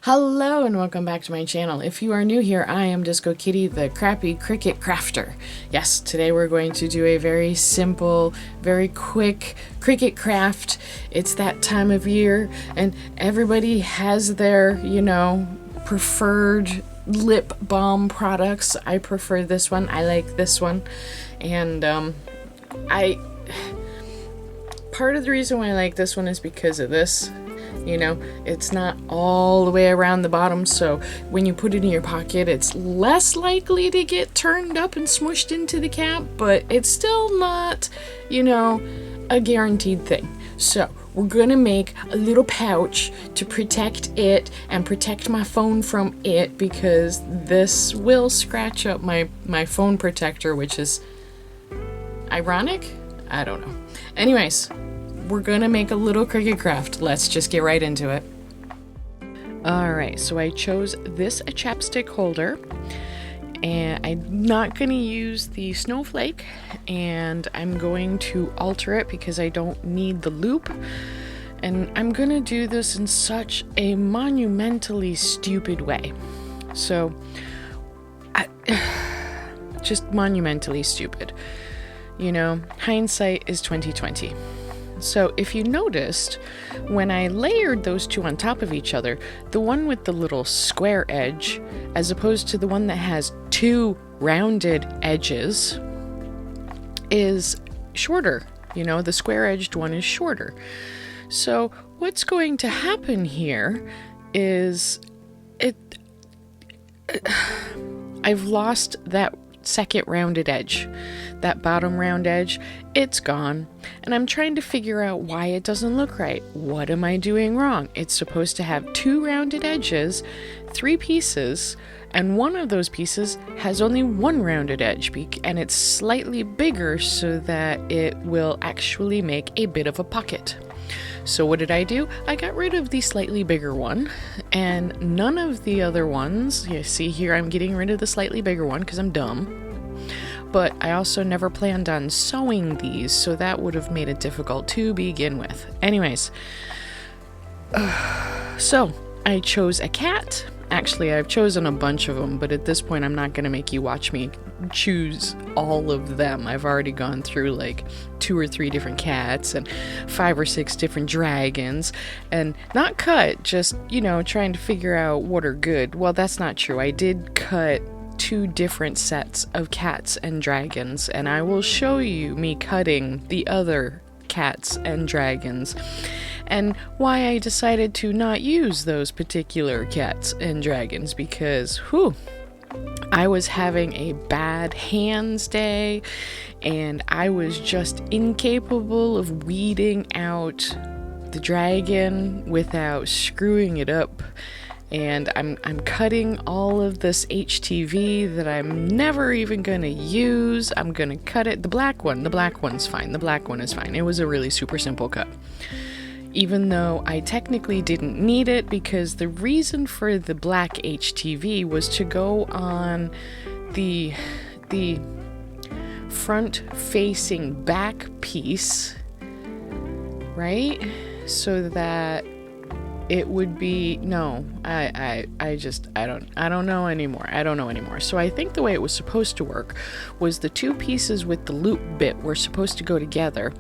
Hello and welcome back to my channel. If you are new here, I am Disco Kitty, the crappy Cricut crafter. Yes, today we're going to do a very simple, very quick Cricut craft. It's that time of year and everybody has their, preferred lip balm products. I prefer this one. I like this one. And part of the reason why I like this one is because of this. It's not all the way around the bottom, so when you put it in your pocket, it's less likely to get turned up and smushed into the cap, but it's still not, a guaranteed thing. So we're gonna make a little pouch to protect it and protect my phone from it, because this will scratch up my phone protector, which is ironic? I don't know. Anyways, we're gonna make a little Cricut craft. Let's just get right into it. Alright, so I chose this chapstick holder, and I'm not gonna use the snowflake, and I'm going to alter it because I don't need the loop, and I'm gonna do this in such a monumentally stupid way. So, just monumentally stupid. Hindsight is 2020. So if you noticed, when I layered those two on top of each other, the one with the little square edge, as opposed to the one that has two rounded edges, is shorter. The square-edged one is shorter. So what's going to happen here is I've lost that second rounded edge. That bottom round edge, it's gone, and I'm trying to figure out why it doesn't look right. What am I doing wrong? It's supposed to have two rounded edges, 3 pieces, and one of those pieces has only one rounded edge, and it's slightly bigger so that it will actually make a bit of a pocket. So what did I do? I got rid of the slightly bigger one, and none of the other ones. You see here, I'm getting rid of the slightly bigger one because I'm dumb. But I also never planned on sewing these, so that would have made it difficult to begin with. Anyways, so I chose a cat. Actually, I've chosen a bunch of them, but at this point I'm not going to make you watch me choose all of them. I've already gone through like 2 or 3 different cats and 5 or 6 different dragons, and not cut, just, trying to figure out what are good. Well, that's not true. I did cut 2 different sets of cats and dragons, and I will show you me cutting the other cats and dragons and why I decided to not use those particular cats and dragons, because I was having a bad hands day and I was just incapable of weeding out the dragon without screwing it up. And I'm cutting all of this HTV that I'm never even gonna use. I'm gonna cut it. The black one's fine. The black one is fine. It was a really super simple cut. Even though I technically didn't need it, because the reason for the black HTV was to go on the front facing back piece, right? So that it would be, I don't know anymore. So I think the way it was supposed to work was the 2 pieces with the loop bit were supposed to go together,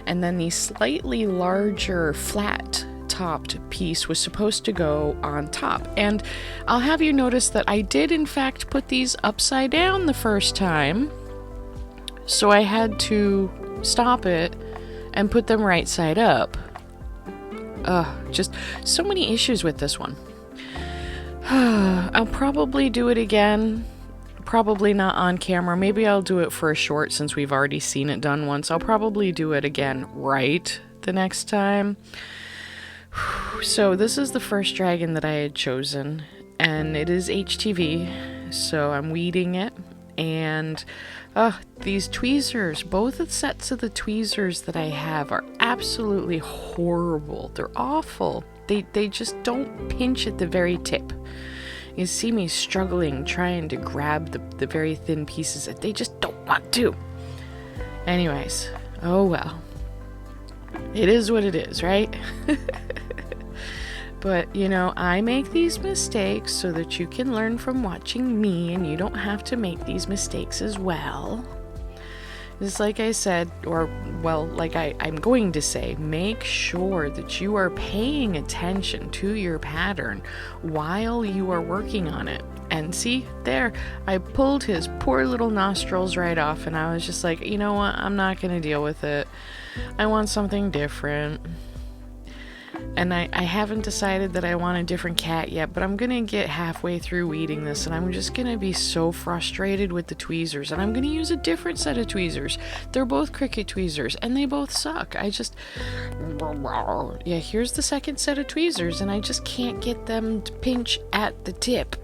and then the slightly larger flat topped piece was supposed to go on top. And I'll have you notice that I did in fact put these upside down the first time, so I had to stop it and put them right side up. Just so many issues with this one. I'll probably do it again. Probably not on camera. Maybe I'll do it for a short since we've already seen it done once. I'll probably do it again right the next time. So this is the first dragon that I had chosen, and it is HTV, so I'm weeding it. And these tweezers, both sets of the tweezers that I have are absolutely horrible. They're awful. They just don't pinch at the very tip. You see me struggling trying to grab the very thin pieces that they just don't want to. Anyways, oh well. It is what it is, right? But, you know, I make these mistakes so that you can learn from watching me and you don't have to make these mistakes as well. Just like I said, or, well, like I'm going to say, make sure that you are paying attention to your pattern while you are working on it. And see, there, I pulled his poor little nostrils right off, and I was just like, you know what, I'm not going to deal with it. I want something different. And I haven't decided that I want a different cat yet, but I'm gonna get halfway through weeding this and I'm just gonna be so frustrated with the tweezers, and I'm gonna use a different set of tweezers. They're both Cricut tweezers and they both suck. Yeah, here's the second set of tweezers and I just can't get them to pinch at the tip.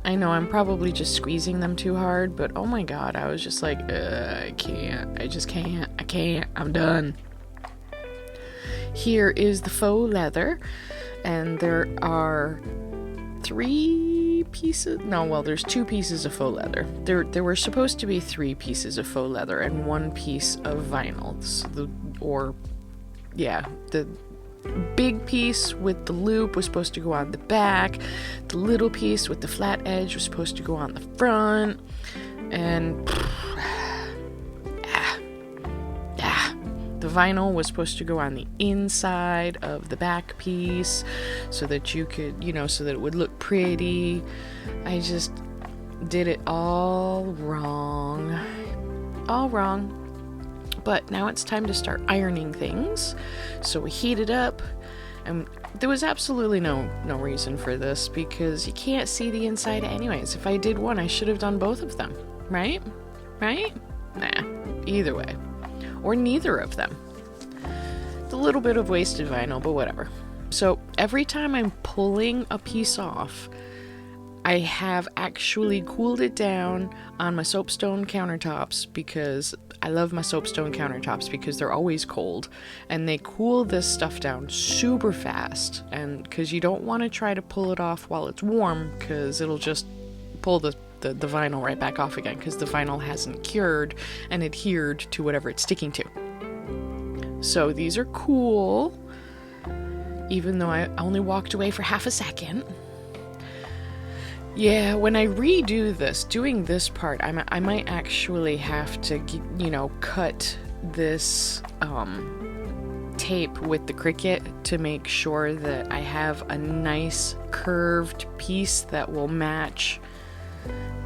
I know I'm probably just squeezing them too hard, but oh my god, I was just like, I can't, I'm done. Here is the faux leather, and there are there's 2 pieces of faux leather. There were supposed to be 3 pieces of faux leather and 1 piece of vinyl. The big piece with the loop was supposed to go on the back. The little piece with the flat edge was supposed to go on the front, and the vinyl was supposed to go on the inside of the back piece so that you could, so that it would look pretty. I just did it all wrong. But now it's time to start ironing things. So we heat it up, and there was absolutely no reason for this because you can't see the inside anyways. If I did one, I should have done both of them, right? Nah, either way. Or neither of them. It's a little bit of wasted vinyl, but whatever. So every time I'm pulling a piece off, I have actually cooled it down on my soapstone countertops because I love my soapstone countertops because they're always cold and they cool this stuff down super fast, and because you don't want to try to pull it off while it's warm because it'll just pull the vinyl right back off again because the vinyl hasn't cured and adhered to whatever it's sticking to. So these are cool, even though I only walked away for half a second. Yeah, when I redo this, doing this part, I might actually have to, cut this tape with the Cricut to make sure that I have a nice curved piece that will match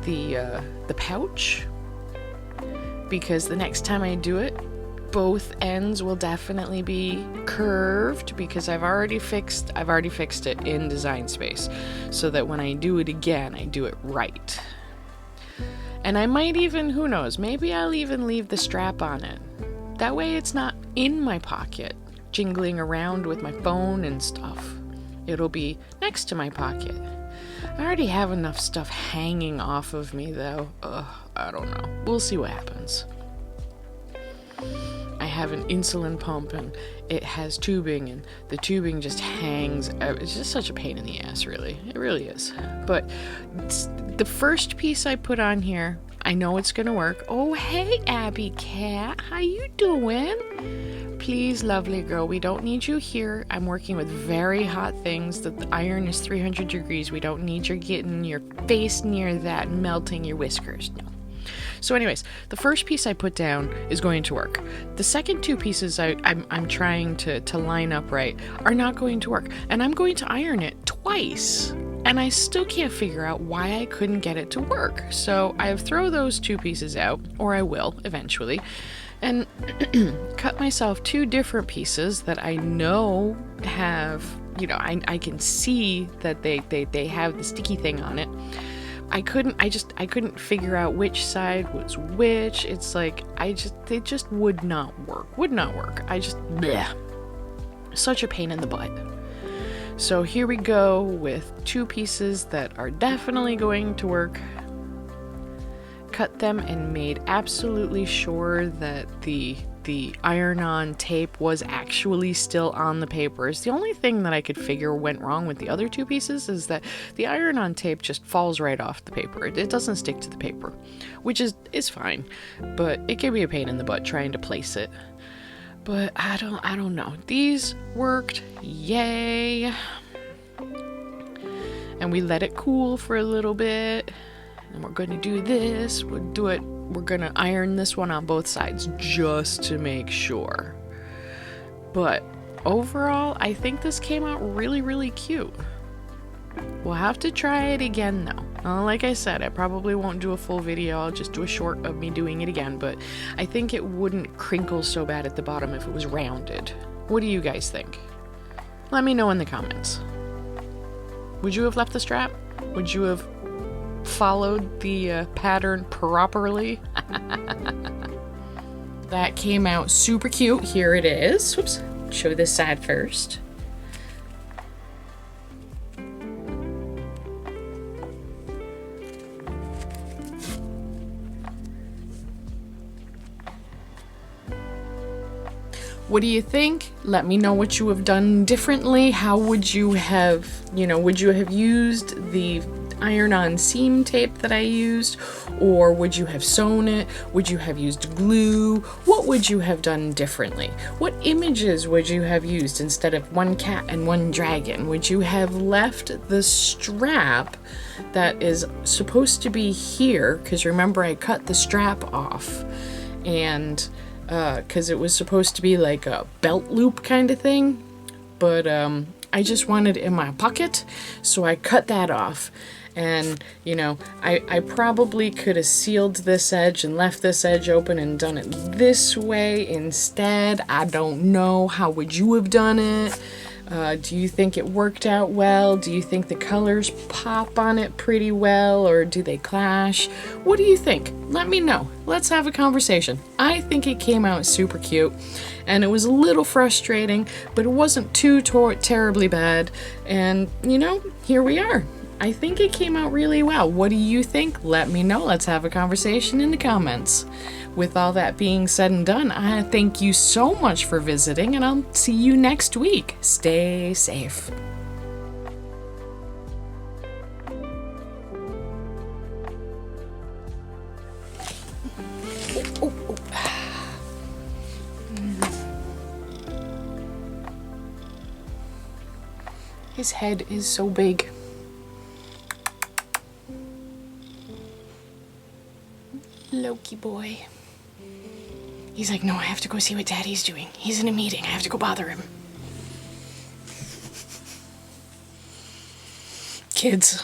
the pouch, because the next time I do it, both ends will definitely be curved because I've already fixed it in Design Space so that when I do it again, I do it right. And I might even, who knows, maybe I'll even leave the strap on it. That way it's not in my pocket, jingling around with my phone and stuff. It'll be next to my pocket. I already have enough stuff hanging off of me though. I don't know. We'll see what happens. I have an insulin pump and it has tubing and the tubing just hangs. It's just such a pain in the ass, really. It really is. But the first piece I put on here, I know it's gonna work. Oh, hey, Abby Cat. How you doing? Please, lovely girl, we don't need you here. I'm working with very hot things. The iron is 300 degrees. We don't need you getting your face near that and melting your whiskers. No. So anyways, the first piece I put down is going to work. The second 2 pieces I'm trying to line up right are not going to work. And I'm going to iron it twice. And I still can't figure out why I couldn't get it to work. So I throw those 2 pieces out, or I will eventually, and cut myself 2 different pieces that I know have, I can see that they have the sticky thing on it. I couldn't figure out which side was which. It's like, it just would not work. Bleh. Such a pain in the butt. So here we go with 2 pieces that are definitely going to work. Cut them and made absolutely sure that the iron-on tape was actually still on the papers. The only thing that I could figure went wrong with the other 2 pieces is that the iron-on tape just falls right off the paper. It doesn't stick to the paper, which is fine, but it can be a pain in the butt trying to place it. But I don't know. These worked, yay. And we let it cool for a little bit. And we're gonna do this. We're gonna iron this one on both sides just to make sure. But overall, I think this came out really, really cute. We'll have to try it again though. Like I said, I probably won't do a full video. I'll just do a short of me doing it again, but I think it wouldn't crinkle so bad at the bottom if it was rounded. What do you guys think? Let me know in the comments. Would you have left the strap? Would you have followed the pattern properly? That came out super cute. Here it is. Whoops. Show this side first. What do you think? Let me know what you have done differently. How would you have, would you have used the iron-on seam tape that I used? Or would you have sewn it? Would you have used glue? What would you have done differently? What images would you have used instead of one cat and one dragon? Would you have left the strap that is supposed to be here? Because remember, I cut the strap off, and because it was supposed to be like a belt loop kind of thing, but I just wanted it in my pocket, so I cut that off. And I probably could have sealed this edge and left this edge open and done it this way instead. I don't know. How would you have done it? Do you think it worked out well? Do you think the colors pop on it pretty well, or do they clash? What do you think? Let me know. Let's have a conversation. I think it came out super cute, and it was a little frustrating, but it wasn't too terribly bad. And, here we are. I think it came out really well. What do you think? Let me know. Let's have a conversation in the comments. With all that being said and done, I thank you so much for visiting, and I'll see you next week. Stay safe. His head is so big. Loki boy. He's like, no, I have to go see what Daddy's doing. He's in a meeting. I have to go bother him. Kids.